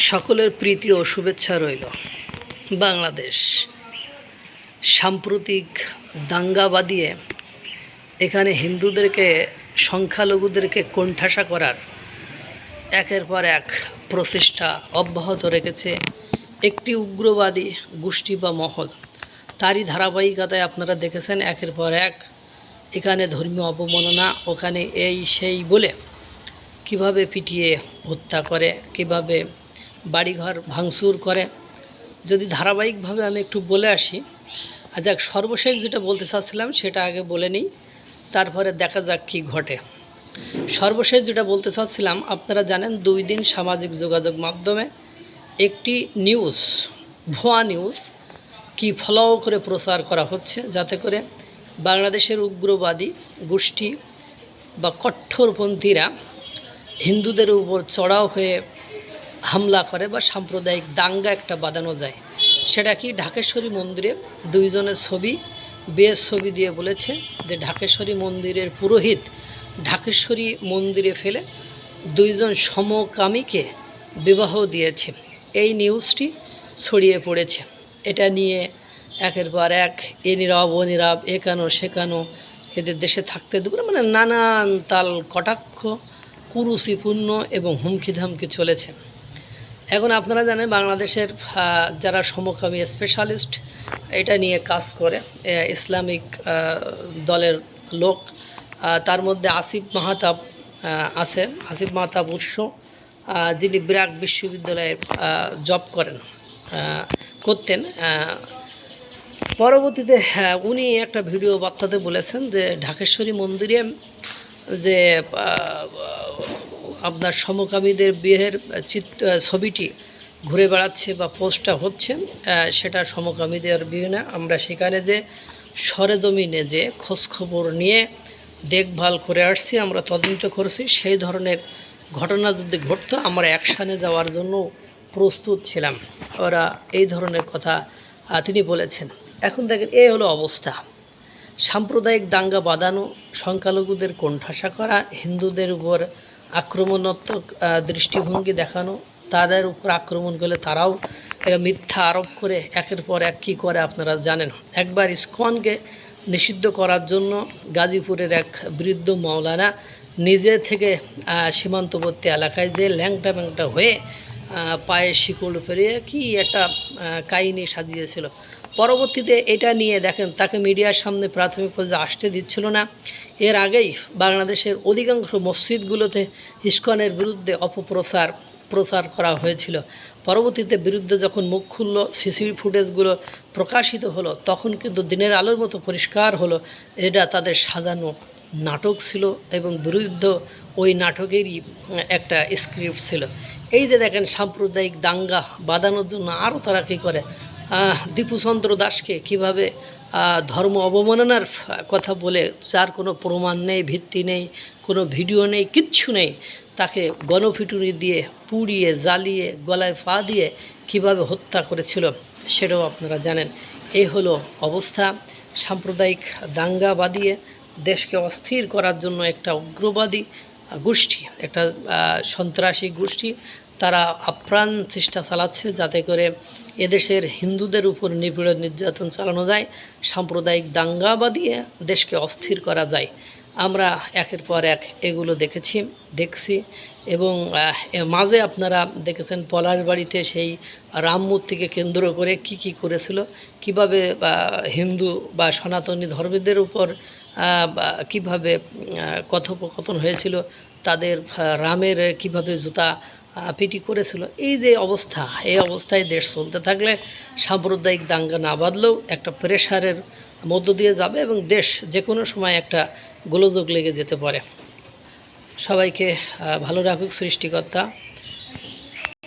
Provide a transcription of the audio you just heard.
সকলের প্রীতি ও শুভেচ্ছা রইল। বাংলাদেশ সাম্প্রতিক দাঙ্গা বাদিয়ে এখানে হিন্দুদেরকে, সংখ্যালঘুদেরকে কোণঠাসা করার একের পর এক প্রচেষ্টা অব্যাহত রেখেছে একটি উগ্রবাদী গোষ্ঠী বা মহল। তারই ধারাবাহিকতায় আপনারা দেখেছেন একের পর এক এখানে ধর্মীয় অবমাননা, ওখানে এই সেই বলে কিভাবে পিটিয়ে হত্যা করে, কিভাবে বাড়িঘর ভাঙচুর করে। যদি ধারাবাহিকভাবে আমি একটু বলে আসি, যাক সর্বশেষ যেটা বলতে চাচ্ছিলাম সেটা আগে বলে নিই, তারপরে দেখা যাক কী ঘটে। সর্বশেষ যেটা বলতে চাচ্ছিলাম, আপনারা জানেন 2 দিন সামাজিক যোগাযোগ মাধ্যমে একটি নিউজ, ভুয়া নিউজ কি ফলো করে প্রচার করা হচ্ছে, যাতে করে বাংলাদেশের উগ্রবাদী গোষ্ঠী বা কট্টরপন্থীরা হিন্দুদের উপর চড়াও হয়ে হামলা করে বা সাম্প্রদায়িক দাঙ্গা একটা বাঁধানো যায়। সেটা কি, ঢাকেশ্বরী মন্দিরে 2 জনের ছবি, বিয়ের ছবি দিয়ে বলেছে যে ঢাকেশ্বরী মন্দিরের পুরোহিত ঢাকেশ্বরী মন্দিরে ফেলে 2 জন সমকামীকে বিবাহ দিয়েছে। এই নিউজটি ছড়িয়ে পড়েছে। এটা নিয়ে একের পর এক নীরব অনীরব, একানো সেকানো, এদের দেশে থাকতে দেবে মানে নানান তাল কটাক্ষ, কুরুচিপূর্ণ এবং হুমকি ধামকি চলেছে। এখন আপনারা জানেন বাংলাদেশের যারা সমকামী স্পেশালিস্ট এটা নিয়ে কাজ করে, ইসলামিক দলের লোক, তার মধ্যে আসিফ মাহতাব আছে। আসিফ মাহতাব উৎস, যিনি ব্র্যাক বিশ্ববিদ্যালয়ে জব করতেন। পরবর্তীতে উনি একটা ভিডিও বার্তাতে বলেছেন যে ঢাকেশ্বরী মন্দিরে যে আপনার সমকামীদের বিয়ের ছবিটি ঘুরে বেড়াচ্ছে বা পোস্টটা হচ্ছে, সেটা সমকামীদের বিয়ে না। আমরা সেখানে যে সরেজমিনে যে খোঁজখবর নিয়ে দেখভাল করে আসছি, আমরা তদন্ত করেছি। সেই ধরনের ঘটনা যদি ঘটতো আমরা অ্যাকশানে যাওয়ার জন্য প্রস্তুত ছিলাম। ওরা এই ধরনের কথা তিনি বলেছেন। এখন দেখেন, এই হলো অবস্থা। সাম্প্রদায়িক দাঙ্গা বাঁধানো, সংখ্যালঘুদের কোণঠাসা করা, হিন্দুদের উপর আক্রমণাত্মক দৃষ্টিভঙ্গি দেখানো, তাদের উপর আক্রমণ করলে তারাও এরা মিথ্যা আরোপ করে একের পর এক কী করে আপনারা জানেন। একবার ইসকনকে নিষিদ্ধ করার জন্য গাজীপুরের এক বৃদ্ধ মাওলানা নিজে থেকে সীমান্তবর্তী এলাকায় যে ল্যাংটা ম্যাংটা হয়ে পায়ে শিকল পেরিয়ে কি একটা কাহিনী সাজিয়েছিল। পরবর্তীতে এটা নিয়ে দেখেন তাকে মিডিয়ার সামনে প্রাথমিক পর্যায়ে আসতে দিচ্ছিল না। এর আগেই বাংলাদেশের অধিকাংশ মসজিদগুলোতে ইসকনের বিরুদ্ধে প্রচার করা হয়েছিল। পরবর্তীতে বিরুদ্ধে যখন মুখ খুলল, সিসি ফুটেজগুলো প্রকাশিত হলো, তখন কিন্তু দিনের আলোর মতো পরিষ্কার হলো এটা তাদের সাজানো নাটক ছিল এবং বিরুদ্ধ ওই নাটকেরই একটা স্ক্রিপ্ট ছিল। এই যে দেখেন সাম্প্রদায়িক দাঙ্গা বাঁধানোর জন্য আরও তারা কী করে, দীপুচন্দ্র দাসকে কিভাবে ধর্ম অবমাননার কথা বলে, যার কোনো প্রমাণ নেই, ভিত্তি নেই, কোনো ভিডিও নেই, কিচ্ছু নেই, তাকে গণপিটুনি দিয়ে পুড়িয়ে জ্বালিয়ে গলায় পা দিয়ে কিভাবে হত্যা করেছিল সেটাও আপনারা জানেন। এই হলো অবস্থা। সাম্প্রদায়িক দাঙ্গা বাঁধিয়ে দেশকে অস্থির করার জন্য একটা উগ্রবাদী গোষ্ঠী, একটা সন্ত্রাসী গোষ্ঠী, তারা আপ্রাণ চেষ্টা চালাচ্ছে যাতে করে এদেশের হিন্দুদের উপর নিপীড়ন নির্যাতন চালানো যায়, সাম্প্রদায়িক দাঙ্গা বাঁধিয়ে দেশকে অস্থির করা যায়। আমরা একের পর এক এগুলো দেখছি এবং মাঝে আপনারা দেখেছেন পলাশবাড়িতে সেই রাম মূর্তিকে কেন্দ্র করে কি করেছিল, কিভাবে হিন্দু বা সনাতনী ধর্মীদের উপর কিভাবে কথোপকথন হয়েছিল, তাদের রামের কিভাবে জুতা পিটি করেছিল। এই যে অবস্থা, এই অবস্থায় দেশ চলতে থাকলে সাম্প্রদায়িক দাঙ্গা না বাঁধলেও একটা প্রেশারের মধ্য দিয়ে যাবে এবং দেশ যে কোনো সময় একটা গোলযোগ লেগে যেতে পারে। সবাইকে ভালো রাখুক সৃষ্টিকর্তা।